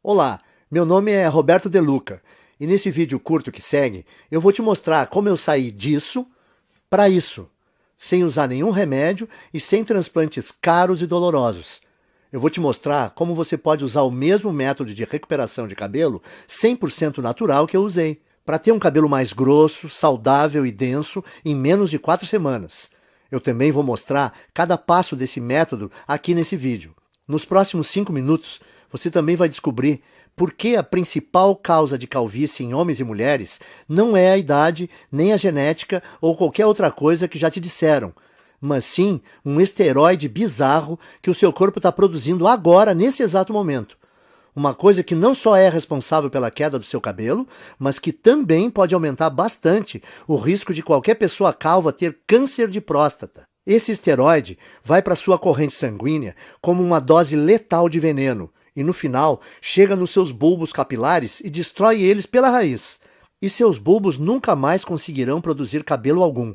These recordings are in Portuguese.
Olá, meu nome é Roberto De Luca e nesse vídeo curto que segue eu vou te mostrar como eu saí disso para isso, sem usar nenhum remédio e sem transplantes caros e dolorosos. Eu vou te mostrar como você pode usar o mesmo método de recuperação de cabelo 100% natural que eu usei, para ter um cabelo mais grosso, saudável e denso em menos de 4 semanas. Eu também vou mostrar cada passo desse método aqui nesse vídeo. Nos próximos 5 minutos, você também vai descobrir por que a principal causa de calvície em homens e mulheres não é a idade, nem a genética ou qualquer outra coisa que já te disseram, mas sim um esteroide bizarro que o seu corpo está produzindo agora, nesse exato momento. Uma coisa que não só é responsável pela queda do seu cabelo, mas que também pode aumentar bastante o risco de qualquer pessoa calva ter câncer de próstata. Esse esteroide vai para sua corrente sanguínea como uma dose letal de veneno e no final chega nos seus bulbos capilares e destrói eles pela raiz. E seus bulbos nunca mais conseguirão produzir cabelo algum.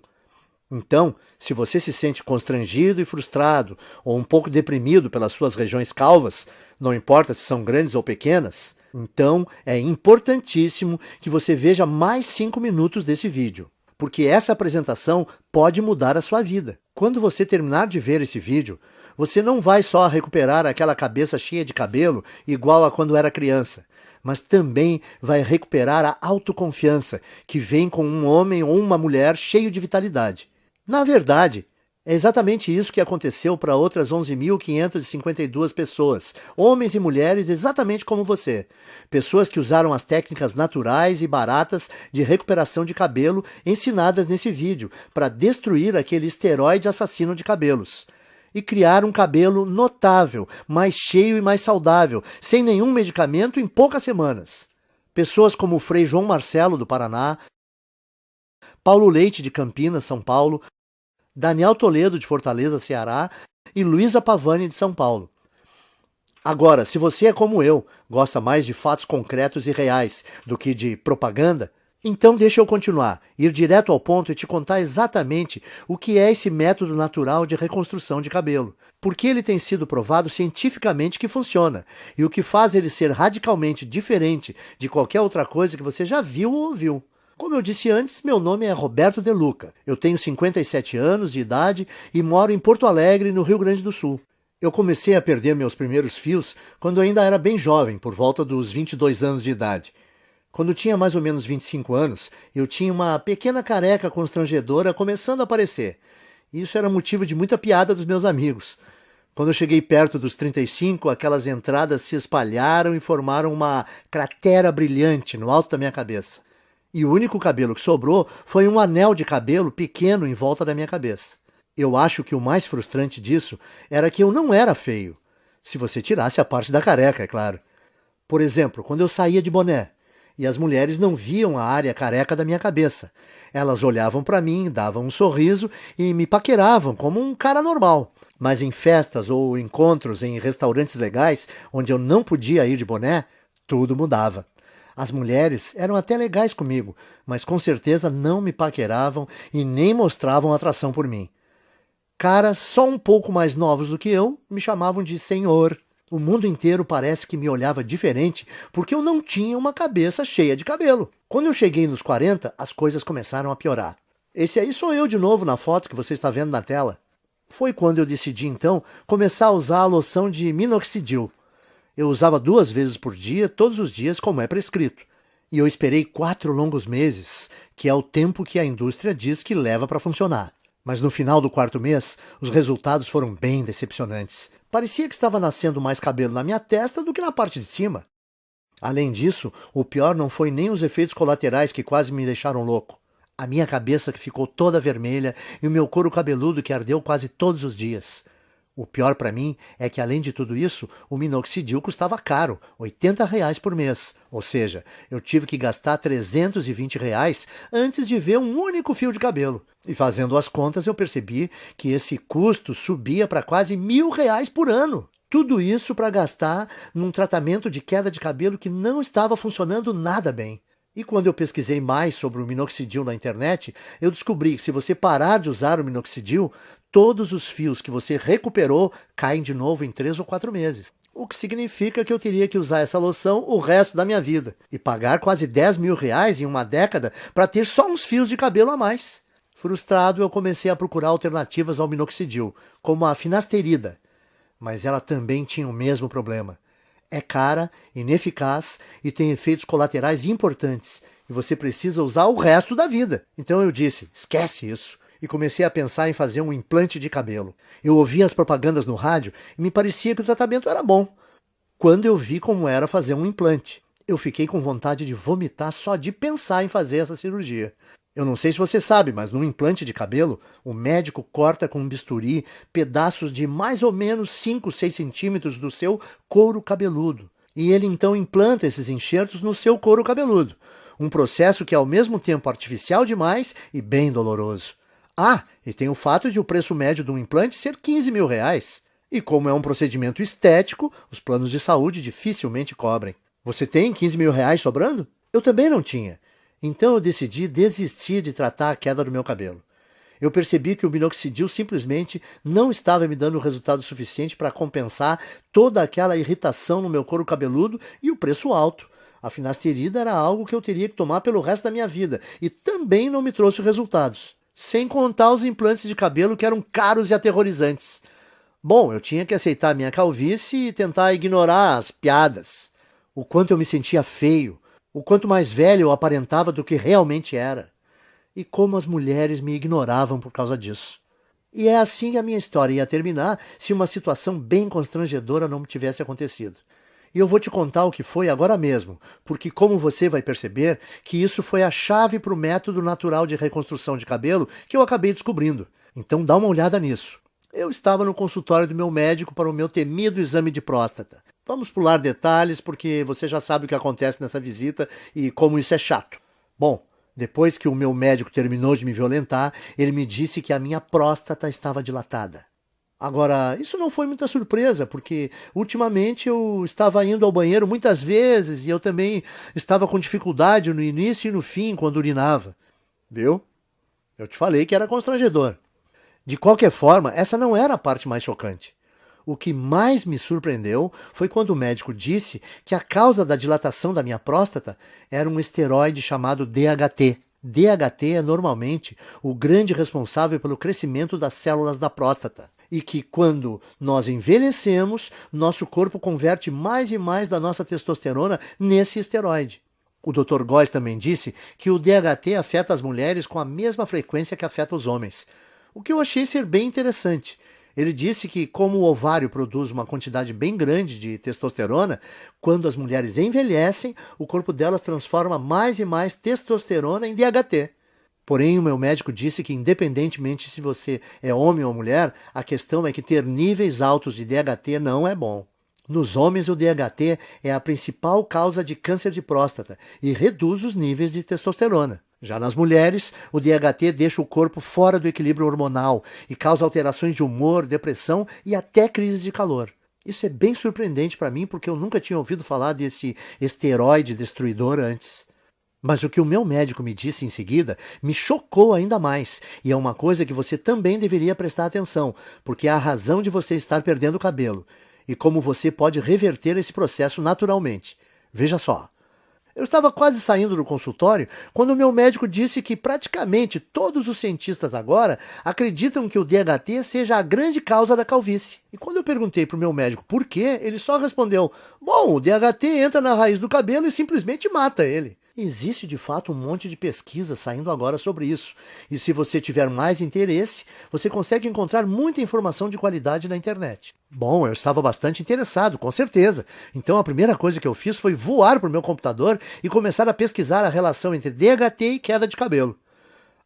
Então, se você se sente constrangido e frustrado ou um pouco deprimido pelas suas regiões calvas, não importa se são grandes ou pequenas, então é importantíssimo que você veja mais 5 minutos desse vídeo, porque essa apresentação pode mudar a sua vida. Quando você terminar de ver esse vídeo, você não vai só recuperar aquela cabeça cheia de cabelo igual a quando era criança, mas também vai recuperar a autoconfiança que vem com um homem ou uma mulher cheio de vitalidade. Na verdade, é exatamente isso que aconteceu para outras 11.552 pessoas, homens e mulheres exatamente como você. Pessoas que usaram as técnicas naturais e baratas de recuperação de cabelo ensinadas nesse vídeo para destruir aquele esteroide assassino de cabelos. E criar um cabelo notável, mais cheio e mais saudável, sem nenhum medicamento em poucas semanas. Pessoas como o Frei João Marcelo, do Paraná, Paulo Leite, de Campinas, São Paulo, Daniel Toledo, de Fortaleza, Ceará, e Luísa Pavani, de São Paulo. Agora, se você é como eu, gosta mais de fatos concretos e reais do que de propaganda, então deixa eu continuar, ir direto ao ponto e te contar exatamente o que é esse método natural de reconstrução de cabelo. Porque ele tem sido provado cientificamente que funciona, e o que faz ele ser radicalmente diferente de qualquer outra coisa que você já viu ou ouviu. Como eu disse antes, meu nome é Roberto De Luca. Eu tenho 57 anos de idade e moro em Porto Alegre, no Rio Grande do Sul. Eu comecei a perder meus primeiros fios quando eu ainda era bem jovem, por volta dos 22 anos de idade. Quando tinha mais ou menos 25 anos, eu tinha uma pequena careca constrangedora começando a aparecer. Isso era motivo de muita piada dos meus amigos. Quando eu cheguei perto dos 35, aquelas entradas se espalharam e formaram uma cratera brilhante no alto da minha cabeça. E o único cabelo que sobrou foi um anel de cabelo pequeno em volta da minha cabeça. Eu acho que o mais frustrante disso era que eu não era feio. Se você tirasse a parte da careca, é claro. Por exemplo, quando eu saía de boné, e as mulheres não viam a área careca da minha cabeça. Elas olhavam para mim, davam um sorriso e me paqueravam como um cara normal. Mas em festas ou encontros em restaurantes legais, onde eu não podia ir de boné, tudo mudava. As mulheres eram até legais comigo, mas com certeza não me paqueravam e nem mostravam atração por mim. Caras só um pouco mais novos do que eu me chamavam de senhor. O mundo inteiro parece que me olhava diferente porque eu não tinha uma cabeça cheia de cabelo. Quando eu cheguei nos 40, as coisas começaram a piorar. Esse aí sou eu de novo na foto que você está vendo na tela. Foi quando eu decidi então começar a usar a loção de minoxidil. Eu usava 2 vezes por dia, todos os dias, como é prescrito. E eu esperei 4 longos meses, que é o tempo que a indústria diz que leva para funcionar. Mas no final do 4º mês, os resultados foram bem decepcionantes. Parecia que estava nascendo mais cabelo na minha testa do que na parte de cima. Além disso, o pior não foi nem os efeitos colaterais que quase me deixaram louco. A minha cabeça que ficou toda vermelha e o meu couro cabeludo que ardeu quase todos os dias. O pior para mim é que, além de tudo isso, o minoxidil custava caro, R$ 80 por mês. Ou seja, eu tive que gastar R$ 320 antes de ver um único fio de cabelo. E fazendo as contas, eu percebi que esse custo subia para quase R$ 1.000 por ano. Tudo isso para gastar num tratamento de queda de cabelo que não estava funcionando nada bem. E quando eu pesquisei mais sobre o minoxidil na internet, eu descobri que se você parar de usar o minoxidil, todos os fios que você recuperou caem de novo em 3 ou 4 meses. o que significa que eu teria que usar essa loção o resto da minha vida e pagar quase 10 mil reais em uma década para ter só uns fios de cabelo a mais. Frustrado, eu comecei a procurar alternativas ao minoxidil, como a finasterida, mas ela também tinha o mesmo problema. É cara, ineficaz e tem efeitos colaterais importantes, e você precisa usar o resto da vida. Então eu disse, esquece isso, e comecei a pensar em fazer um implante de cabelo. Eu ouvia as propagandas no rádio e me parecia que o tratamento era bom. Quando eu vi como era fazer um implante, eu fiquei com vontade de vomitar só de pensar em fazer essa cirurgia. Eu não sei se você sabe, mas num implante de cabelo, o médico corta com um bisturi pedaços de mais ou menos 5, 6 centímetros do seu couro cabeludo. E ele então implanta esses enxertos no seu couro cabeludo. Um processo que é ao mesmo tempo artificial demais e bem doloroso. Ah, e tem o fato de o preço médio de um implante ser 15 mil reais. E como é um procedimento estético, os planos de saúde dificilmente cobrem. Você tem 15 mil reais sobrando? Eu também não tinha. Então eu decidi desistir de tratar a queda do meu cabelo. Eu percebi que o minoxidil simplesmente não estava me dando resultado suficiente para compensar toda aquela irritação no meu couro cabeludo e o preço alto. A finasterida era algo que eu teria que tomar pelo resto da minha vida e também não me trouxe resultados. Sem contar os implantes de cabelo que eram caros e aterrorizantes. Bom, eu tinha que aceitar a minha calvície e tentar ignorar as piadas. O quanto eu me sentia feio, o quanto mais velho eu aparentava do que realmente era. E como as mulheres me ignoravam por causa disso. E é assim que a minha história ia terminar se uma situação bem constrangedora não tivesse acontecido. E eu vou te contar o que foi agora mesmo, porque como você vai perceber, que isso foi a chave para o método natural de reconstrução de cabelo que eu acabei descobrindo. Então dá uma olhada nisso. Eu estava no consultório do meu médico para o meu temido exame de próstata. Vamos pular detalhes, porque você já sabe o que acontece nessa visita e como isso é chato. Bom, depois que o meu médico terminou de me violentar, ele me disse que a minha próstata estava dilatada. Agora, isso não foi muita surpresa, porque ultimamente eu estava indo ao banheiro muitas vezes e eu também estava com dificuldade no início e no fim quando urinava. Viu? Eu te falei que era constrangedor. De qualquer forma, essa não era a parte mais chocante. O que mais me surpreendeu foi quando o médico disse que a causa da dilatação da minha próstata era um esteroide chamado DHT. DHT é normalmente o grande responsável pelo crescimento das células da próstata. E que quando nós envelhecemos, nosso corpo converte mais e mais da nossa testosterona nesse esteroide. O Dr. Góes também disse que o DHT afeta as mulheres com a mesma frequência que afeta os homens. O que eu achei ser bem interessante. Ele disse que, como o ovário produz uma quantidade bem grande de testosterona, quando as mulheres envelhecem, o corpo delas transforma mais e mais testosterona em DHT. Porém, o meu médico disse que, independentemente se você é homem ou mulher, a questão é que ter níveis altos de DHT não é bom. Nos homens, o DHT é a principal causa de câncer de próstata e reduz os níveis de testosterona. Já nas mulheres, o DHT deixa o corpo fora do equilíbrio hormonal e causa alterações de humor, depressão e até crises de calor. Isso é bem surpreendente para mim porque eu nunca tinha ouvido falar desse esteroide destruidor antes. Mas o que o meu médico me disse em seguida me chocou ainda mais, e é uma coisa que você também deveria prestar atenção, porque é a razão de você estar perdendo o cabelo, e como você pode reverter esse processo naturalmente. Veja só. Eu estava quase saindo do consultório quando o meu médico disse que praticamente todos os cientistas agora acreditam que o DHT seja a grande causa da calvície. E quando eu perguntei para o meu médico por quê, ele só respondeu: bom, o DHT entra na raiz do cabelo e simplesmente mata ele. Existe de fato um monte de pesquisa saindo agora sobre isso. E se você tiver mais interesse, você consegue encontrar muita informação de qualidade na internet. Bom, eu estava bastante interessado, com certeza. Então a primeira coisa que eu fiz foi voar para o meu computador e começar a pesquisar a relação entre DHT e queda de cabelo.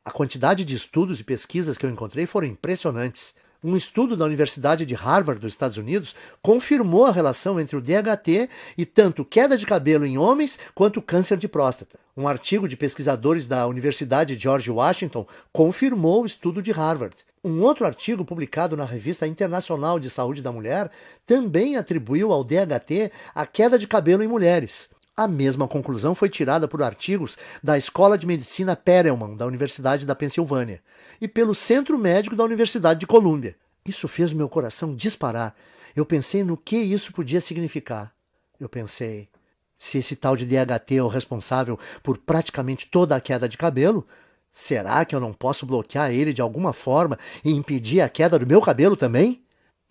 A quantidade de estudos e pesquisas que eu encontrei foram impressionantes. Um estudo da Universidade de Harvard, dos Estados Unidos, confirmou a relação entre o DHT e tanto queda de cabelo em homens quanto câncer de próstata. Um artigo de pesquisadores da Universidade George Washington confirmou o estudo de Harvard. Um outro artigo publicado na Revista Internacional de Saúde da Mulher também atribuiu ao DHT a queda de cabelo em mulheres. A mesma conclusão foi tirada por artigos da Escola de Medicina Perelman, da Universidade da Pensilvânia, e pelo Centro Médico da Universidade de Colômbia. Isso fez meu coração disparar. eu pensei no que isso podia significar. Eu pensei, se esse tal de DHT é o responsável por praticamente toda a queda de cabelo, será que eu não posso bloquear ele de alguma forma e impedir a queda do meu cabelo também?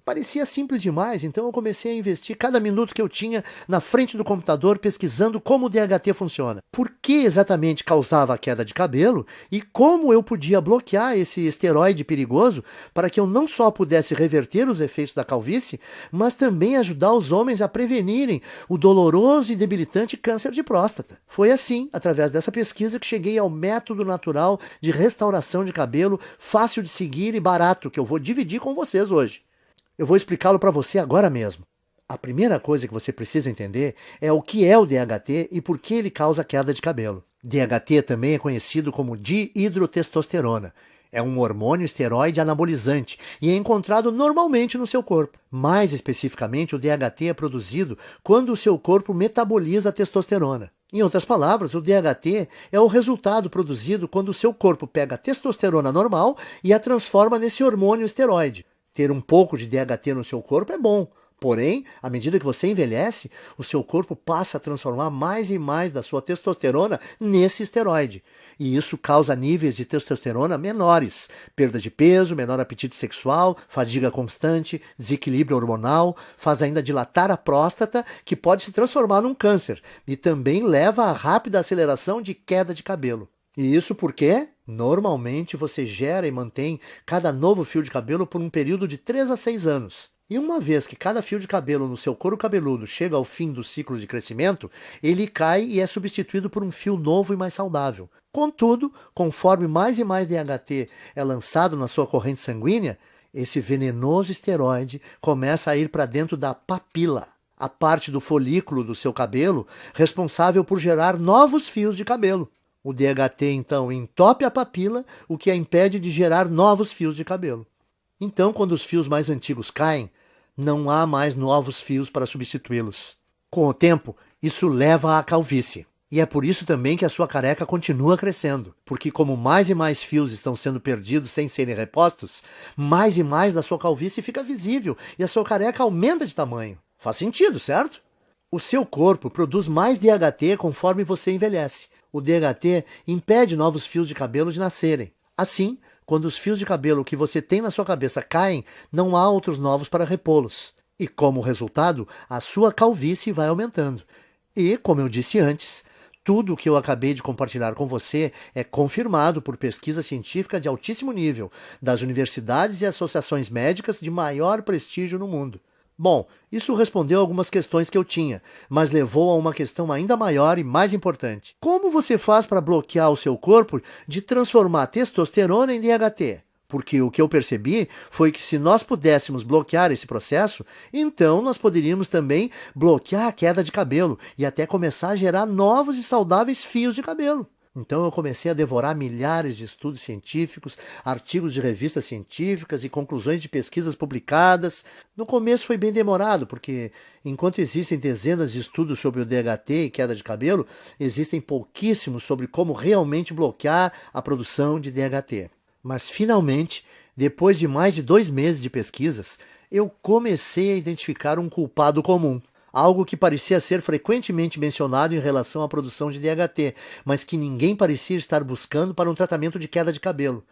Parecia simples demais, então eu comecei a investir cada minuto que eu tinha na frente do computador pesquisando como o DHT funciona. Por que exatamente causava a queda de cabelo e como eu podia bloquear esse esteroide perigoso para que eu não só pudesse reverter os efeitos da calvície, mas também ajudar os homens a prevenirem o doloroso e debilitante câncer de próstata. Foi assim, através dessa pesquisa, que cheguei ao método natural de restauração de cabelo, fácil de seguir e barato, que eu vou dividir com vocês hoje. Eu vou explicá-lo para você agora mesmo. A primeira coisa que você precisa entender é o que é o DHT e por que ele causa queda de cabelo. DHT também é conhecido como dihidrotestosterona. É um hormônio esteroide anabolizante e é encontrado normalmente no seu corpo. Mais especificamente, o DHT é produzido quando o seu corpo metaboliza a testosterona. Em outras palavras, o DHT é o resultado produzido quando o seu corpo pega a testosterona normal e a transforma nesse hormônio esteroide. Ter um pouco de DHT no seu corpo é bom, porém, à medida que você envelhece, o seu corpo passa a transformar mais e mais da sua testosterona nesse esteroide. E isso causa níveis de testosterona menores, perda de peso, menor apetite sexual, fadiga constante, desequilíbrio hormonal, faz ainda dilatar a próstata, que pode se transformar num câncer, e também leva a rápida aceleração de queda de cabelo. E isso por quê? Normalmente você gera e mantém cada novo fio de cabelo por um período de 3 a 6 anos. E uma vez que cada fio de cabelo no seu couro cabeludo chega ao fim do ciclo de crescimento, ele cai e é substituído por um fio novo e mais saudável. Contudo, conforme mais e mais DHT é lançado na sua corrente sanguínea, esse venenoso esteroide começa a ir para dentro da papila, a parte do folículo do seu cabelo responsável por gerar novos fios de cabelo. O DHT, então, entope a papila, o que a impede de gerar novos fios de cabelo. Então, quando os fios mais antigos caem, não há mais novos fios para substituí-los. Com o tempo, isso leva à calvície. E é por isso também que a sua careca continua crescendo, porque como mais e mais fios estão sendo perdidos sem serem repostos, mais e mais da sua calvície fica visível e a sua careca aumenta de tamanho. Faz sentido, certo? O seu corpo produz mais DHT conforme você envelhece. O DHT impede novos fios de cabelo de nascerem. Assim, quando os fios de cabelo que você tem na sua cabeça caem, não há outros novos para repô-los. E como resultado, a sua calvície vai aumentando. E, como eu disse antes, tudo o que eu acabei de compartilhar com você é confirmado por pesquisa científica de altíssimo nível, das universidades e associações médicas de maior prestígio no mundo. Bom, isso respondeu algumas questões que eu tinha, mas levou a uma questão ainda maior e mais importante. Como você faz para bloquear o seu corpo de transformar testosterona em DHT? Porque o que eu percebi foi que se nós pudéssemos bloquear esse processo, então nós poderíamos também bloquear a queda de cabelo e até começar a gerar novos e saudáveis fios de cabelo. Então eu comecei a devorar milhares de estudos científicos, artigos de revistas científicas e conclusões de pesquisas publicadas. No começo foi bem demorado, porque enquanto existem dezenas de estudos sobre o DHT e queda de cabelo, existem pouquíssimos sobre como realmente bloquear a produção de DHT. Mas finalmente, depois de mais de 2 meses de pesquisas, eu comecei a identificar um culpado comum. Algo que parecia ser frequentemente mencionado em relação à produção de DHT, mas que ninguém parecia estar buscando para um tratamento de queda de cabelo.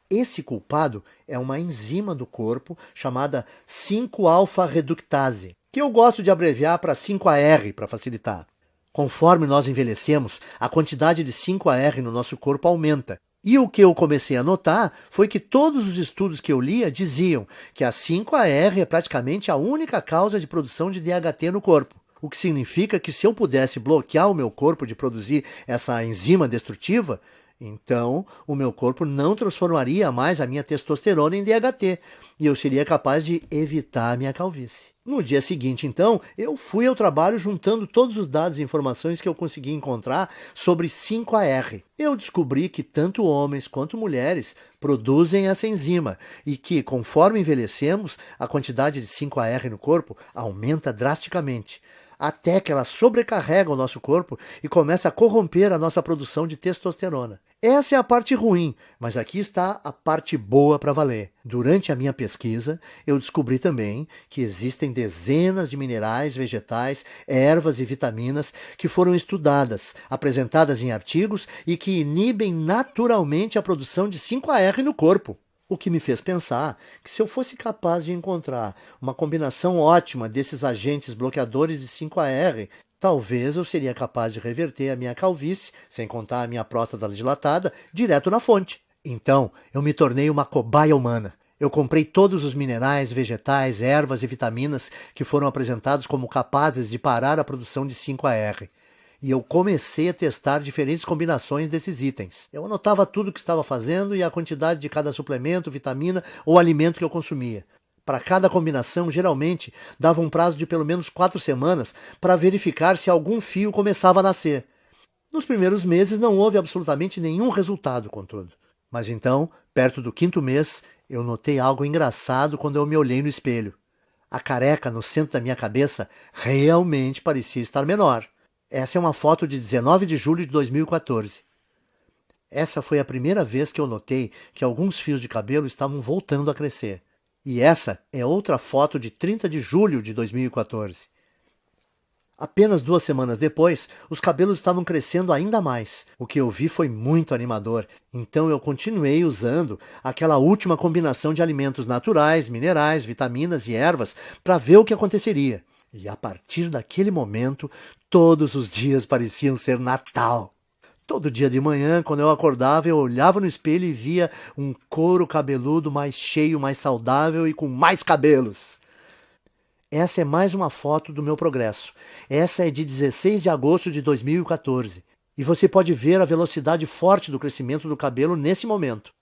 Esse culpado é uma enzima do corpo chamada 5-alfa-reductase, que eu gosto de abreviar para 5AR para facilitar. Conforme nós envelhecemos, a quantidade de 5AR no nosso corpo aumenta. E o que eu comecei a notar foi que todos os estudos que eu lia diziam que a 5AR é praticamente a única causa de produção de DHT no corpo. O que significa que se eu pudesse bloquear o meu corpo de produzir essa enzima destrutiva, então o meu corpo não transformaria mais a minha testosterona em DHT e eu seria capaz de evitar a minha calvície. No dia seguinte, então, eu fui ao trabalho juntando todos os dados e informações que eu consegui encontrar sobre 5AR. Eu descobri que tanto homens quanto mulheres produzem essa enzima e que, conforme envelhecemos, a quantidade de 5AR no corpo aumenta drasticamente, até que ela sobrecarrega o nosso corpo e começa a corromper a nossa produção de testosterona. Essa é a parte ruim, mas aqui está a parte boa para valer. Durante a minha pesquisa, eu descobri também que existem dezenas de minerais, vegetais, ervas e vitaminas que foram estudadas, apresentadas em artigos e que inibem naturalmente a produção de 5-AR no corpo. O que me fez pensar que se eu fosse capaz de encontrar uma combinação ótima desses agentes bloqueadores de 5-AR, talvez eu seria capaz de reverter a minha calvície, sem contar a minha próstata dilatada, direto na fonte. Então, eu me tornei uma cobaia humana. Eu comprei todos os minerais, vegetais, ervas e vitaminas que foram apresentados como capazes de parar a produção de 5-AR. E eu comecei a testar diferentes combinações desses itens. Eu anotava tudo o que estava fazendo e a quantidade de cada suplemento, vitamina ou alimento que eu consumia. Para cada combinação, geralmente, dava um prazo de pelo menos 4 semanas para verificar se algum fio começava a nascer. Nos primeiros meses não houve absolutamente nenhum resultado, contudo. Mas então, perto do 5º mês, eu notei algo engraçado quando eu me olhei no espelho. A careca no centro da minha cabeça realmente parecia estar menor. Essa é uma foto de 19 de julho de 2014. Essa foi a primeira vez que eu notei que alguns fios de cabelo estavam voltando a crescer. E essa é outra foto de 30 de julho de 2014. Apenas 2 semanas depois, os cabelos estavam crescendo ainda mais. O que eu vi foi muito animador, então eu continuei usando aquela última combinação de alimentos naturais, minerais, vitaminas e ervas para ver o que aconteceria. E a partir daquele momento, todos os dias pareciam ser Natal. Todo dia de manhã, quando eu acordava, eu olhava no espelho e via um couro cabeludo mais cheio, mais saudável e com mais cabelos. Essa é mais uma foto do meu progresso. Essa é de 16 de agosto de 2014. E você pode ver a velocidade forte do crescimento do cabelo nesse momento.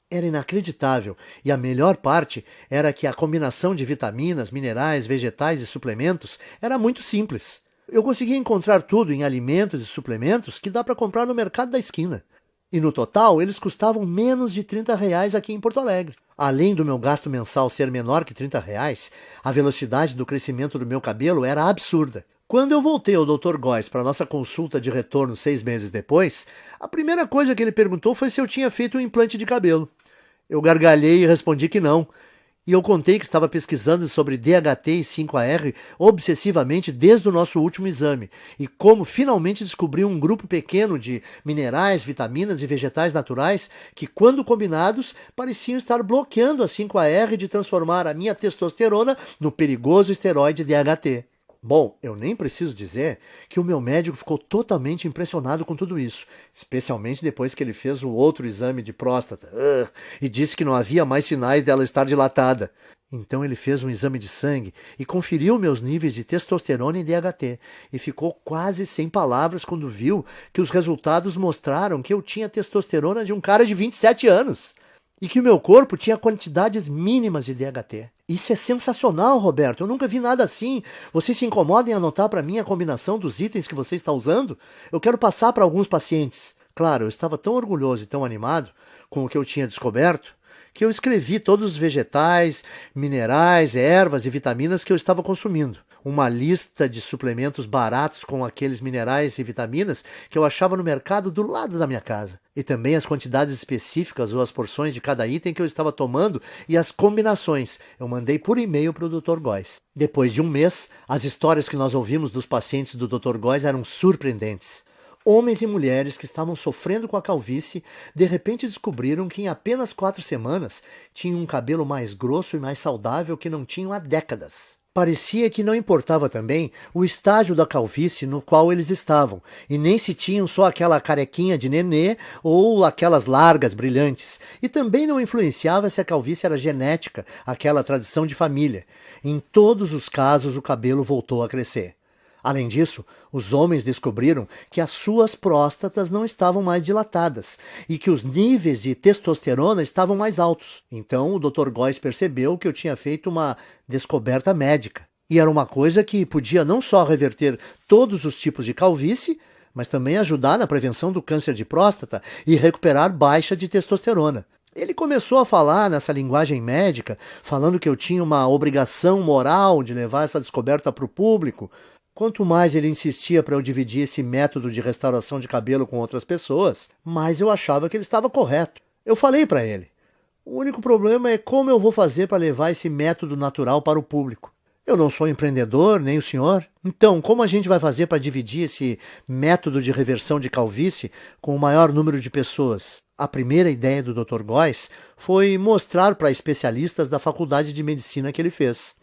Era inacreditável, e a melhor parte era que a combinação de vitaminas, minerais, vegetais e suplementos era muito simples. Eu conseguia encontrar tudo em alimentos e suplementos que dá para comprar no mercado da esquina. E no total, eles custavam menos de R$ 30 aqui em Porto Alegre. Além do meu gasto mensal ser menor que R$ 30, a velocidade do crescimento do meu cabelo era absurda. Quando eu voltei ao Dr. Góes para nossa consulta de retorno 6 meses depois, a primeira coisa que ele perguntou foi se eu tinha feito um implante de cabelo. Eu gargalhei e respondi que não. E eu contei que estava pesquisando sobre DHT e 5-AR obsessivamente desde o nosso último exame e como finalmente descobri um grupo pequeno de minerais, vitaminas e vegetais naturais que, quando combinados, pareciam estar bloqueando a 5-AR de transformar a minha testosterona no perigoso esteroide DHT. Bom, eu nem preciso dizer que o meu médico ficou totalmente impressionado com tudo isso, especialmente depois que ele fez o outro exame de próstata e disse que não havia mais sinais dela estar dilatada. Então ele fez um exame de sangue e conferiu meus níveis de testosterona e DHT e ficou quase sem palavras quando viu que os resultados mostraram que eu tinha testosterona de um cara de 27 anos. E que o meu corpo tinha quantidades mínimas de DHT. Isso é sensacional, Roberto. Eu nunca vi nada assim. Você se incomoda em anotar para mim a combinação dos itens que você está usando? Eu quero passar para alguns pacientes. Claro, eu estava tão orgulhoso e tão animado com o que eu tinha descoberto que eu escrevi todos os vegetais, minerais, ervas e vitaminas que eu estava consumindo. Uma lista de suplementos baratos com aqueles minerais e vitaminas que eu achava no mercado do lado da minha casa. E também as quantidades específicas ou as porções de cada item que eu estava tomando e as combinações. Eu mandei por e-mail para o Dr. Góes. Depois de um mês, as histórias que nós ouvimos dos pacientes do Dr. Góes eram surpreendentes. Homens e mulheres que estavam sofrendo com a calvície, de repente descobriram que em apenas 4 semanas tinham um cabelo mais grosso e mais saudável que não tinham há décadas. Parecia que não importava também o estágio da calvície no qual eles estavam, e nem se tinham só aquela carequinha de nenê ou aquelas largas brilhantes, e também não influenciava se a calvície era genética, aquela tradição de família. Em todos os casos o cabelo voltou a crescer. Além disso, os homens descobriram que as suas próstatas não estavam mais dilatadas e que os níveis de testosterona estavam mais altos. Então o Dr. Góes percebeu que eu tinha feito uma descoberta médica. E era uma coisa que podia não só reverter todos os tipos de calvície, mas também ajudar na prevenção do câncer de próstata e recuperar baixa de testosterona. Ele começou a falar nessa linguagem médica, falando que eu tinha uma obrigação moral de levar essa descoberta para o público, Quanto mais ele insistia para eu dividir esse método de restauração de cabelo com outras pessoas, mais eu achava que ele estava correto. Eu falei para ele: o único problema é como eu vou fazer para levar esse método natural para o público. Eu não sou empreendedor, nem o senhor. Então, como a gente vai fazer para dividir esse método de reversão de calvície com o maior número de pessoas? A primeira ideia do Dr. Góes foi mostrar para especialistas da faculdade de medicina que ele fez.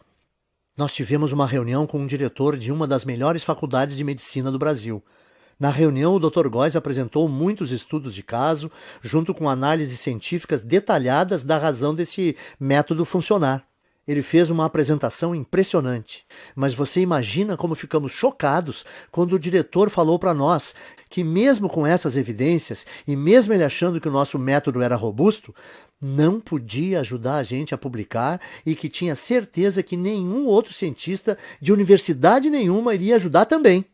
Nós tivemos uma reunião com um diretor de uma das melhores faculdades de medicina do Brasil. Na reunião, o Dr. Góes apresentou muitos estudos de caso, junto com análises científicas detalhadas da razão desse método funcionar. Ele fez uma apresentação impressionante, mas você imagina como ficamos chocados quando o diretor falou para nós que mesmo com essas evidências, e mesmo ele achando que o nosso método era robusto, não podia ajudar a gente a publicar e que tinha certeza que nenhum outro cientista de universidade nenhuma iria ajudar também.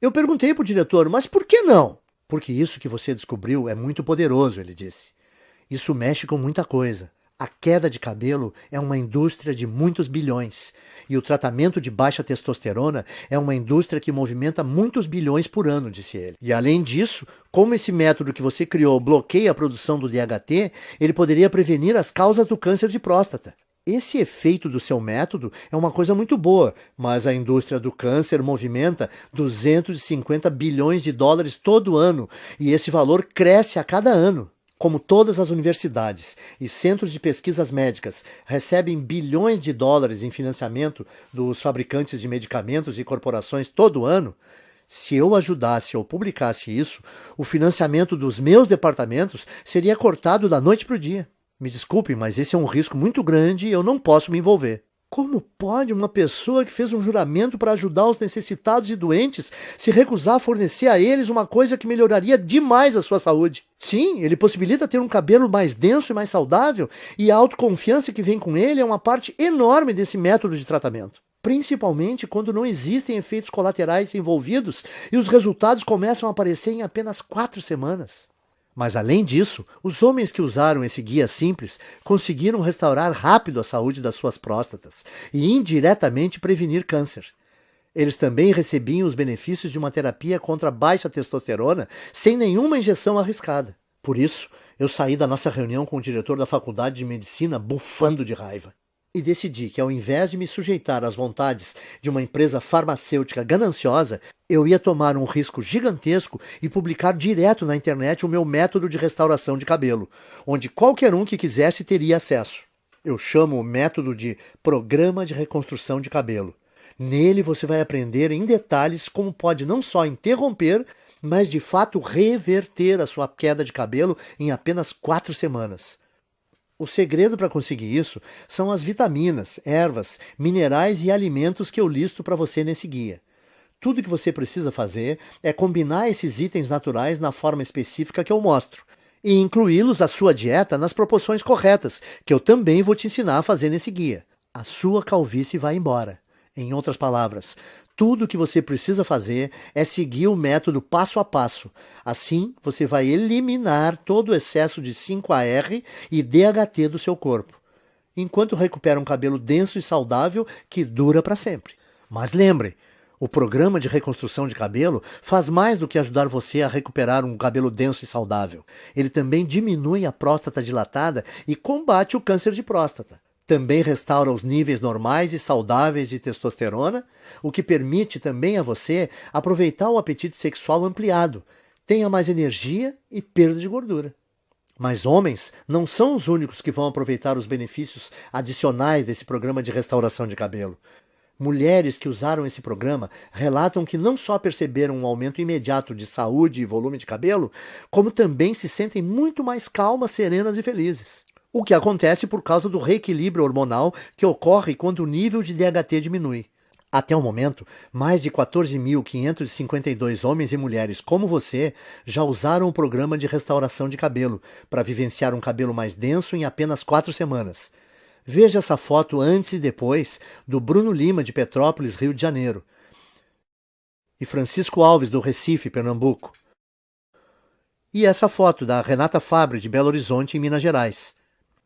Eu perguntei para o diretor, mas por que não? Porque isso que você descobriu é muito poderoso, ele disse. Isso mexe com muita coisa. A queda de cabelo é uma indústria de muitos bilhões, e o tratamento de baixa testosterona é uma indústria que movimenta muitos bilhões por ano, disse ele. E além disso, como esse método que você criou bloqueia a produção do DHT, ele poderia prevenir as causas do câncer de próstata. Esse efeito do seu método é uma coisa muito boa, mas a indústria do câncer movimenta 250 bilhões de dólares todo ano, e esse valor cresce a cada ano. Como todas as universidades e centros de pesquisas médicas recebem bilhões de dólares em financiamento dos fabricantes de medicamentos e corporações todo ano, se eu ajudasse ou publicasse isso, o financiamento dos meus departamentos seria cortado da noite para o dia. Me desculpe, mas esse é um risco muito grande e eu não posso me envolver. Como pode uma pessoa que fez um juramento para ajudar os necessitados e doentes se recusar a fornecer a eles uma coisa que melhoraria demais a sua saúde? Sim, ele possibilita ter um cabelo mais denso e mais saudável, e a autoconfiança que vem com ele é uma parte enorme desse método de tratamento. Principalmente quando não existem efeitos colaterais envolvidos e os resultados começam a aparecer em apenas 4 semanas. Mas além disso, os homens que usaram esse guia simples conseguiram restaurar rápido a saúde das suas próstatas e indiretamente prevenir câncer. Eles também recebiam os benefícios de uma terapia contra a baixa testosterona sem nenhuma injeção arriscada. Por isso, eu saí da nossa reunião com o diretor da faculdade de medicina bufando de raiva. E decidi que, ao invés de me sujeitar às vontades de uma empresa farmacêutica gananciosa, eu ia tomar um risco gigantesco e publicar direto na internet o meu método de restauração de cabelo, onde qualquer um que quisesse teria acesso. Eu chamo o método de Programa de Reconstrução de Cabelo. Nele você vai aprender em detalhes como pode não só interromper, mas de fato reverter a sua queda de cabelo em apenas 4 semanas. O segredo para conseguir isso são as vitaminas, ervas, minerais e alimentos que eu listo para você nesse guia. Tudo que você precisa fazer é combinar esses itens naturais na forma específica que eu mostro e incluí-los à sua dieta nas proporções corretas, que eu também vou te ensinar a fazer nesse guia. A sua calvície vai embora. Em outras palavras, tudo o que você precisa fazer é seguir o método passo a passo. Assim, você vai eliminar todo o excesso de 5-AR e DHT do seu corpo, enquanto recupera um cabelo denso e saudável que dura para sempre. Mas lembre, o programa de reconstrução de cabelo faz mais do que ajudar você a recuperar um cabelo denso e saudável. Ele também diminui a próstata dilatada e combate o câncer de próstata. Também restaura os níveis normais e saudáveis de testosterona, o que permite também a você aproveitar o apetite sexual ampliado, tenha mais energia e perda de gordura. Mas homens não são os únicos que vão aproveitar os benefícios adicionais desse programa de restauração de cabelo. Mulheres que usaram esse programa relatam que não só perceberam um aumento imediato de saúde e volume de cabelo, como também se sentem muito mais calmas, serenas e felizes. O que acontece por causa do reequilíbrio hormonal que ocorre quando o nível de DHT diminui. Até o momento, mais de 14.552 homens e mulheres como você já usaram o programa de restauração de cabelo para vivenciar um cabelo mais denso em apenas 4 semanas. Veja essa foto antes e depois do Bruno Lima, de Petrópolis, Rio de Janeiro, e Francisco Alves, do Recife, Pernambuco. E essa foto da Renata Fabre, de Belo Horizonte, em Minas Gerais.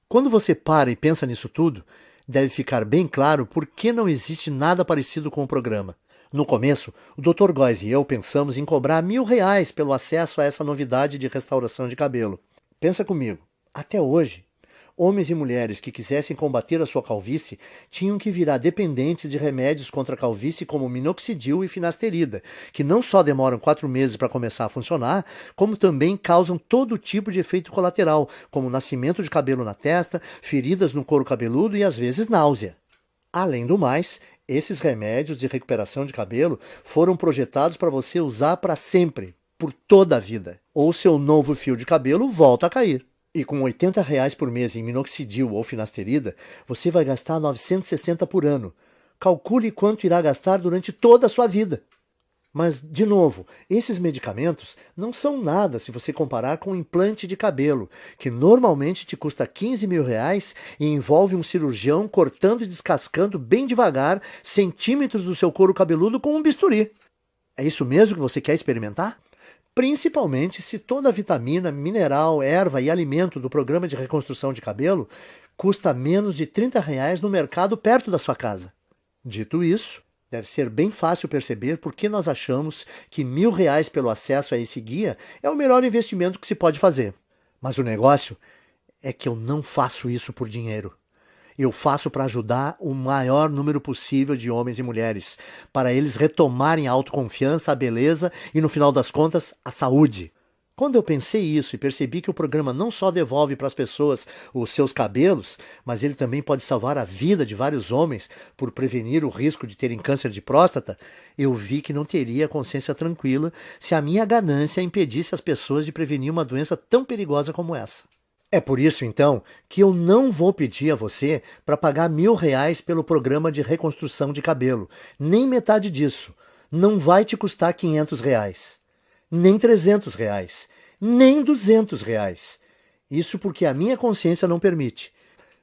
Quando você para e pensa nisso tudo, deve ficar bem claro por que não existe nada parecido com o programa. No começo, o Dr. Góes e eu pensamos em cobrar R$ 1.000 pelo acesso a essa novidade de restauração de cabelo. Pensa comigo, até hoje, homens e mulheres que quisessem combater a sua calvície tinham que virar dependentes de remédios contra a calvície como minoxidil e finasterida, que não só demoram 4 meses para começar a funcionar, como também causam todo tipo de efeito colateral, como nascimento de cabelo na testa, feridas no couro cabeludo e às vezes náusea. Além do mais, esses remédios de recuperação de cabelo foram projetados para você usar para sempre, por toda a vida. Ou seu novo fio de cabelo volta a cair. E com R$ 80 por mês em minoxidil ou finasterida, você vai gastar 960 por ano. Calcule quanto irá gastar durante toda a sua vida. Mas, de novo, esses medicamentos não são nada se você comparar com um implante de cabelo, que normalmente te custa R$ 15.000 e envolve um cirurgião cortando e descascando bem devagar centímetros do seu couro cabeludo com um bisturi. É isso mesmo que você quer experimentar? Principalmente se toda a vitamina, mineral, erva e alimento do programa de reconstrução de cabelo custa menos de R$ 30 no mercado perto da sua casa. Dito isso, deve ser bem fácil perceber por que nós achamos que R$ 1.000 pelo acesso a esse guia é o melhor investimento que se pode fazer. Mas o negócio é que eu não faço isso por dinheiro. Eu faço para ajudar o maior número possível de homens e mulheres, para eles retomarem a autoconfiança, a beleza e, no final das contas, a saúde. Quando eu pensei isso e percebi que o programa não só devolve para as pessoas os seus cabelos, mas ele também pode salvar a vida de vários homens por prevenir o risco de terem câncer de próstata, eu vi que não teria consciência tranquila se a minha ganância impedisse as pessoas de prevenir uma doença tão perigosa como essa. É por isso, então, que eu não vou pedir a você para pagar R$ 1.000 pelo programa de reconstrução de cabelo. Nem metade disso. Não vai te custar R$ 500. Nem R$ 300. Nem R$ 200. Isso porque a minha consciência não permite.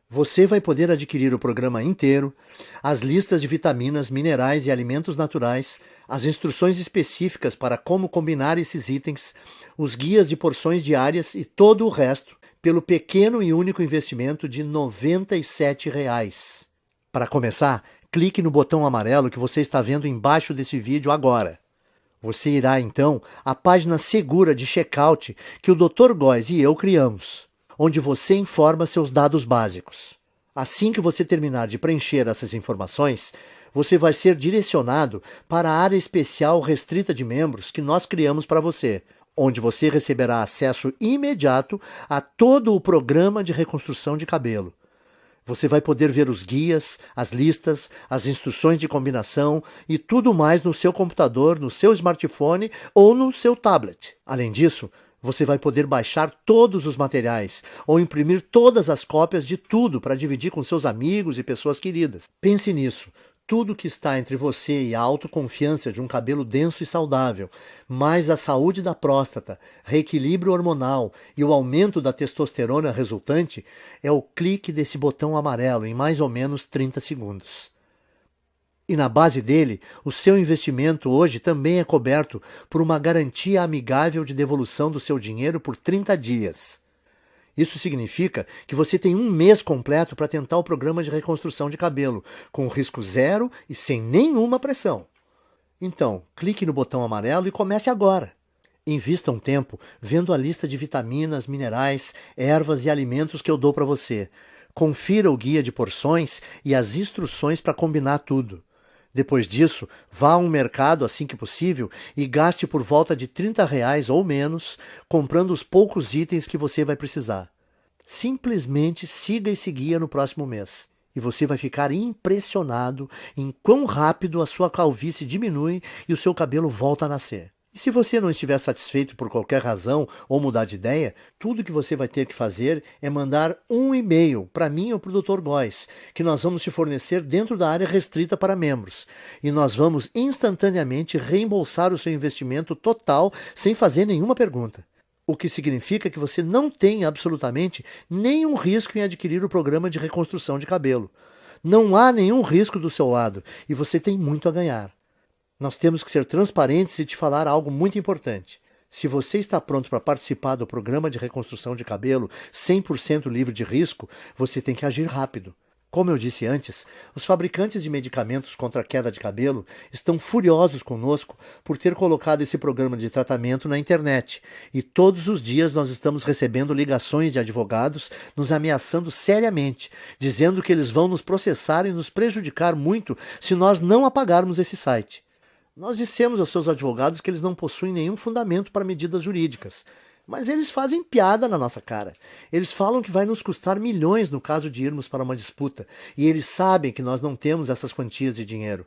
Você vai poder adquirir o programa inteiro, as listas de vitaminas, minerais e alimentos naturais, as instruções específicas para como combinar esses itens, os guias de porções diárias e todo o resto, pelo pequeno e único investimento de R$ 97. Para começar, clique no botão amarelo que você está vendo embaixo desse vídeo agora. Você irá, então, à página segura de checkout que o Dr. Góes e eu criamos, onde você informa seus dados básicos. Assim que você terminar de preencher essas informações, você vai ser direcionado para a área especial restrita de membros que nós criamos para você, onde você receberá acesso imediato a todo o programa de reconstrução de cabelo. Você vai poder ver os guias, as listas, as instruções de combinação e tudo mais no seu computador, no seu smartphone ou no seu tablet. Além disso, você vai poder baixar todos os materiais ou imprimir todas as cópias de tudo para dividir com seus amigos e pessoas queridas. Pense nisso. Tudo que está entre você e a autoconfiança de um cabelo denso e saudável, mais a saúde da próstata, reequilíbrio hormonal e o aumento da testosterona resultante, é o clique desse botão amarelo em mais ou menos 30 segundos. E na base dele, o seu investimento hoje também é coberto por uma garantia amigável de devolução do seu dinheiro por 30 dias. Isso significa que você tem 1 mês completo para tentar o programa de reconstrução de cabelo, com risco zero e sem nenhuma pressão. Então, clique no botão amarelo e comece agora. Invista um tempo vendo a lista de vitaminas, minerais, ervas e alimentos que eu dou para você. Confira o guia de porções e as instruções para combinar tudo. Depois disso, vá a um mercado assim que possível e gaste por volta de R$ 30 ou menos, comprando os poucos itens que você vai precisar. Simplesmente siga esse guia no próximo mês e você vai ficar impressionado em quão rápido a sua calvície diminui e o seu cabelo volta a nascer. E se você não estiver satisfeito por qualquer razão ou mudar de ideia, tudo que você vai ter que fazer é mandar um e-mail para mim ou para o Dr. Góes, que nós vamos te fornecer dentro da área restrita para membros. E nós vamos instantaneamente reembolsar o seu investimento total sem fazer nenhuma pergunta. O que significa que você não tem absolutamente nenhum risco em adquirir o programa de reconstrução de cabelo. Não há nenhum risco do seu lado e você tem muito a ganhar. Nós temos que ser transparentes e te falar algo muito importante. Se você está pronto para participar do programa de reconstrução de cabelo 100% livre de risco, você tem que agir rápido. Como eu disse antes, os fabricantes de medicamentos contra a queda de cabelo estão furiosos conosco por ter colocado esse programa de tratamento na internet, e todos os dias nós estamos recebendo ligações de advogados nos ameaçando seriamente, dizendo que eles vão nos processar e nos prejudicar muito se nós não apagarmos esse site. Nós dissemos aos seus advogados que eles não possuem nenhum fundamento para medidas jurídicas. Mas eles fazem piada na nossa cara. Eles falam que vai nos custar milhões no caso de irmos para uma disputa, e eles sabem que nós não temos essas quantias de dinheiro.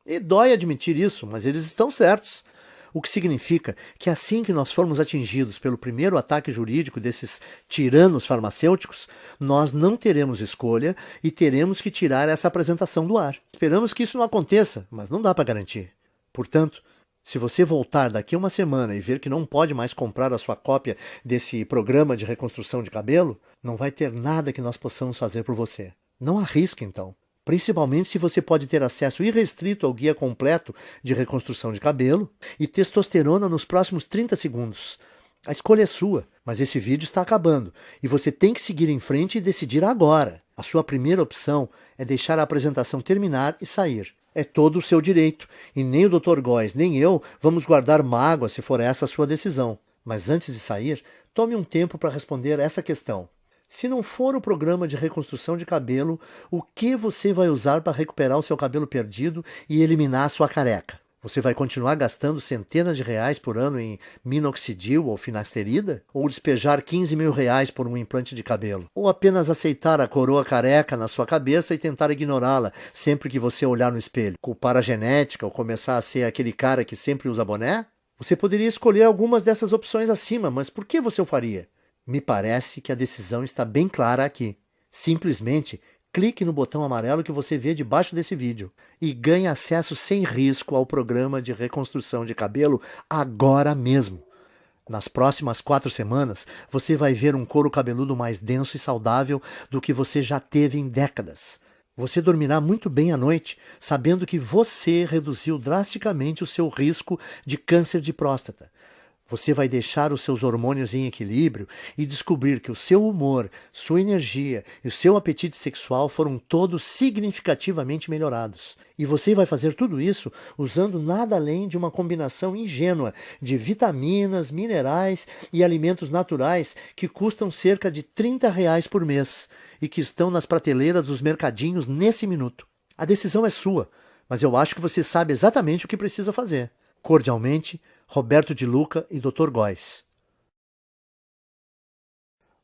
E dói admitir isso, mas eles estão certos. O que significa que assim que nós formos atingidos pelo primeiro ataque jurídico desses tiranos farmacêuticos, nós não teremos escolha e teremos que tirar essa apresentação do ar. Esperamos que isso não aconteça, mas não dá para garantir. Portanto, se você voltar daqui a uma semana e ver que não pode mais comprar a sua cópia desse programa de reconstrução de cabelo, não vai ter nada que nós possamos fazer por você. Não arrisque, então. Principalmente se você pode ter acesso irrestrito ao guia completo de reconstrução de cabelo e testosterona nos próximos 30 segundos. A escolha é sua, mas esse vídeo está acabando e você tem que seguir em frente e decidir agora. A sua primeira opção é deixar a apresentação terminar e sair. É todo o seu direito, e nem o Dr. Góes nem eu vamos guardar mágoa se for essa a sua decisão. Mas antes de sair, tome um tempo para responder essa questão. Se não for o programa de reconstrução de cabelo, o que você vai usar para recuperar o seu cabelo perdido e eliminar a sua careca? Você vai continuar gastando centenas de reais por ano em minoxidil ou finasterida? Ou despejar 15 mil reais por um implante de cabelo? Ou apenas aceitar a coroa careca na sua cabeça e tentar ignorá-la sempre que você olhar no espelho? Culpar a genética ou começar a ser aquele cara que sempre usa boné? Você poderia escolher algumas dessas opções acima, mas por que você o faria? Me parece que a decisão está bem clara aqui. Simplesmente clique no botão amarelo que você vê debaixo desse vídeo e ganhe acesso sem risco ao programa de reconstrução de cabelo agora mesmo. Nas próximas 4 semanas, você vai ver um couro cabeludo mais denso e saudável do que você já teve em décadas. Você dormirá muito bem à noite, sabendo que você reduziu drasticamente o seu risco de câncer de próstata. Você vai deixar os seus hormônios em equilíbrio e descobrir que o seu humor, sua energia e o seu apetite sexual foram todos significativamente melhorados. E você vai fazer tudo isso usando nada além de uma combinação ingênua de vitaminas, minerais e alimentos naturais que custam cerca de R$ 30 por mês e que estão nas prateleiras dos mercadinhos nesse minuto. A decisão é sua, mas eu acho que você sabe exatamente o que precisa fazer. Cordialmente, Roberto de Luca e Dr. Góes.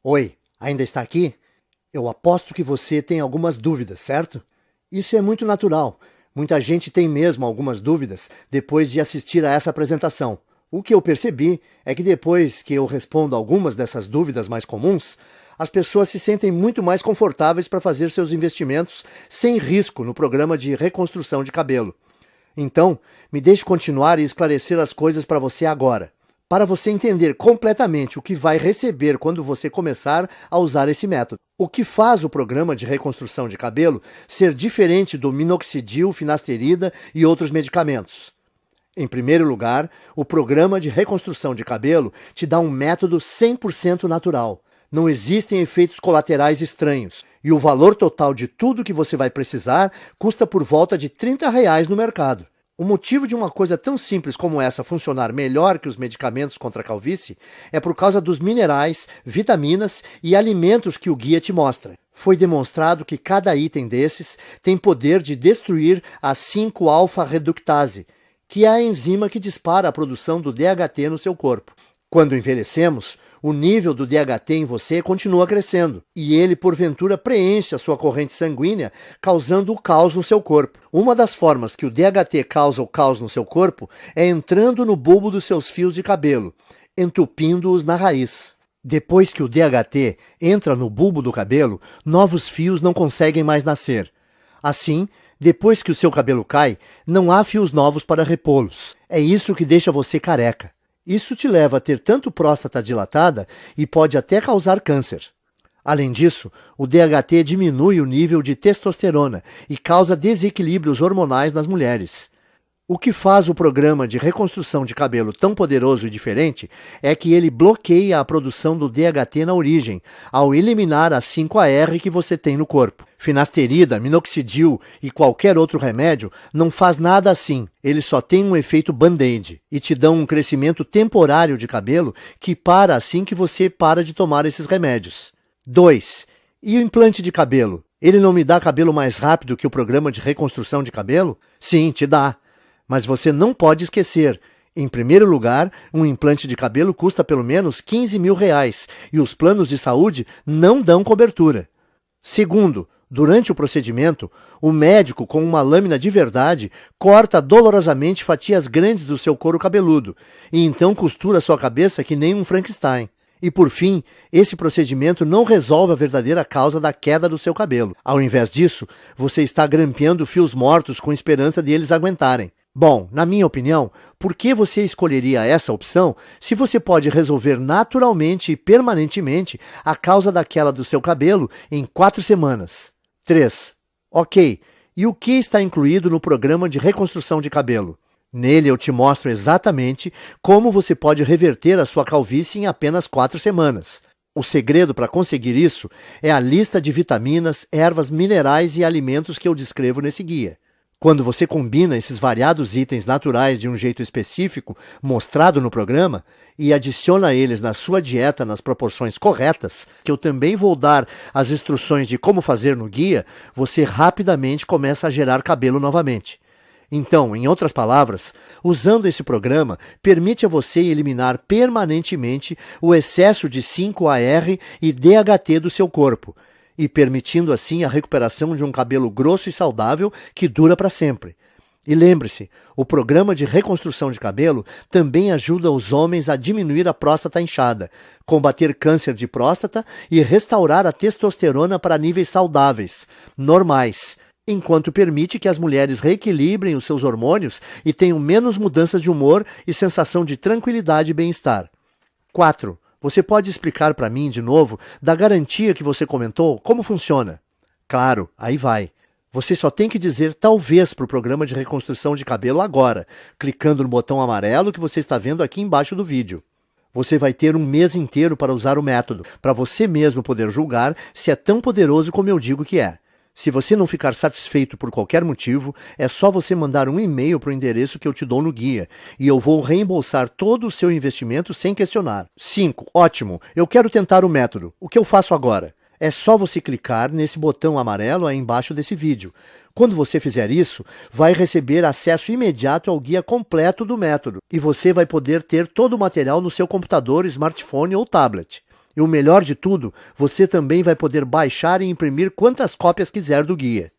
Oi, ainda está aqui? Eu aposto que você tem algumas dúvidas, certo? Isso é muito natural. Muita gente tem mesmo algumas dúvidas depois de assistir a essa apresentação. O que eu percebi é que depois que eu respondo algumas dessas dúvidas mais comuns, as pessoas se sentem muito mais confortáveis para fazer seus investimentos sem risco no programa de reconstrução de cabelo. Então, me deixe continuar e esclarecer as coisas para você agora, para você entender completamente o que vai receber quando você começar a usar esse método. O que faz o programa de reconstrução de cabelo ser diferente do minoxidil, finasterida e outros medicamentos? Em primeiro lugar, o programa de reconstrução de cabelo te dá um método 100% natural. Não existem efeitos colaterais estranhos. E o valor total de tudo que você vai precisar custa por volta de R$ 30 no mercado. O motivo de uma coisa tão simples como essa funcionar melhor que os medicamentos contra a calvície é por causa dos minerais, vitaminas e alimentos que o guia te mostra. Foi demonstrado que cada item desses tem poder de destruir a 5-alfa-reductase, que é a enzima que dispara a produção do DHT no seu corpo. Quando envelhecemos, o nível do DHT em você continua crescendo e ele, porventura, preenche a sua corrente sanguínea, causando o caos no seu corpo. Uma das formas que o DHT causa o caos no seu corpo é entrando no bulbo dos seus fios de cabelo, entupindo-os na raiz. Depois que o DHT entra no bulbo do cabelo, novos fios não conseguem mais nascer. Assim, depois que o seu cabelo cai, não há fios novos para repô-los. É isso que deixa você careca. Isso te leva a ter tanto próstata dilatada e pode até causar câncer. Além disso, o DHT diminui o nível de testosterona e causa desequilíbrios hormonais nas mulheres. O que faz o programa de reconstrução de cabelo tão poderoso e diferente é que ele bloqueia a produção do DHT na origem, ao eliminar a 5-AR que você tem no corpo. Finasterida, minoxidil e qualquer outro remédio não faz nada assim. Eles só têm um efeito band-aid e te dão um crescimento temporário de cabelo que para assim que você para de tomar esses remédios. 2. E o implante de cabelo? Ele não me dá cabelo mais rápido que o programa de reconstrução de cabelo? Sim, te dá. Mas você não pode esquecer, em primeiro lugar, um implante de cabelo custa pelo menos R$15 mil e os planos de saúde não dão cobertura. Segundo, durante o procedimento, o médico, com uma lâmina de verdade, corta dolorosamente fatias grandes do seu couro cabeludo e então costura sua cabeça que nem um Frankenstein. E por fim, esse procedimento não resolve a verdadeira causa da queda do seu cabelo. Ao invés disso, você está grampeando fios mortos com esperança de eles aguentarem. Bom, na minha opinião, por que você escolheria essa opção se você pode resolver naturalmente e permanentemente a causa da queda do seu cabelo em 4 semanas? 3. Ok, e o que está incluído no programa de reconstrução de cabelo? Nele eu te mostro exatamente como você pode reverter a sua calvície em apenas 4 semanas. O segredo para conseguir isso é a lista de vitaminas, ervas, minerais e alimentos que eu descrevo nesse guia. Quando você combina esses variados itens naturais de um jeito específico, mostrado no programa, e adiciona eles na sua dieta nas proporções corretas, que eu também vou dar as instruções de como fazer no guia, você rapidamente começa a gerar cabelo novamente. Então, em outras palavras, usando esse programa, permite a você eliminar permanentemente o excesso de 5-AR e DHT do seu corpo, e permitindo assim a recuperação de um cabelo grosso e saudável que dura para sempre. E lembre-se, o programa de reconstrução de cabelo também ajuda os homens a diminuir a próstata inchada, combater câncer de próstata e restaurar a testosterona para níveis saudáveis, normais, enquanto permite que as mulheres reequilibrem os seus hormônios e tenham menos mudanças de humor e sensação de tranquilidade e bem-estar. 4. Você pode explicar para mim, de novo, da garantia que você comentou, como funciona? Claro, aí vai. Você só tem que dizer talvez para o programa de reconstrução de cabelo agora, clicando no botão amarelo que você está vendo aqui embaixo do vídeo. Você vai ter um mês inteiro para usar o método, para você mesmo poder julgar se é tão poderoso como eu digo que é. Se você não ficar satisfeito por qualquer motivo, é só você mandar um e-mail para o endereço que eu te dou no guia, e eu vou reembolsar todo o seu investimento sem questionar. 5. Ótimo, eu quero tentar o método. O que eu faço agora? É só você clicar nesse botão amarelo aí embaixo desse vídeo. Quando você fizer isso, vai receber acesso imediato ao guia completo do método, e você vai poder ter todo o material no seu computador, smartphone ou tablet. E o melhor de tudo, você também vai poder baixar e imprimir quantas cópias quiser do guia.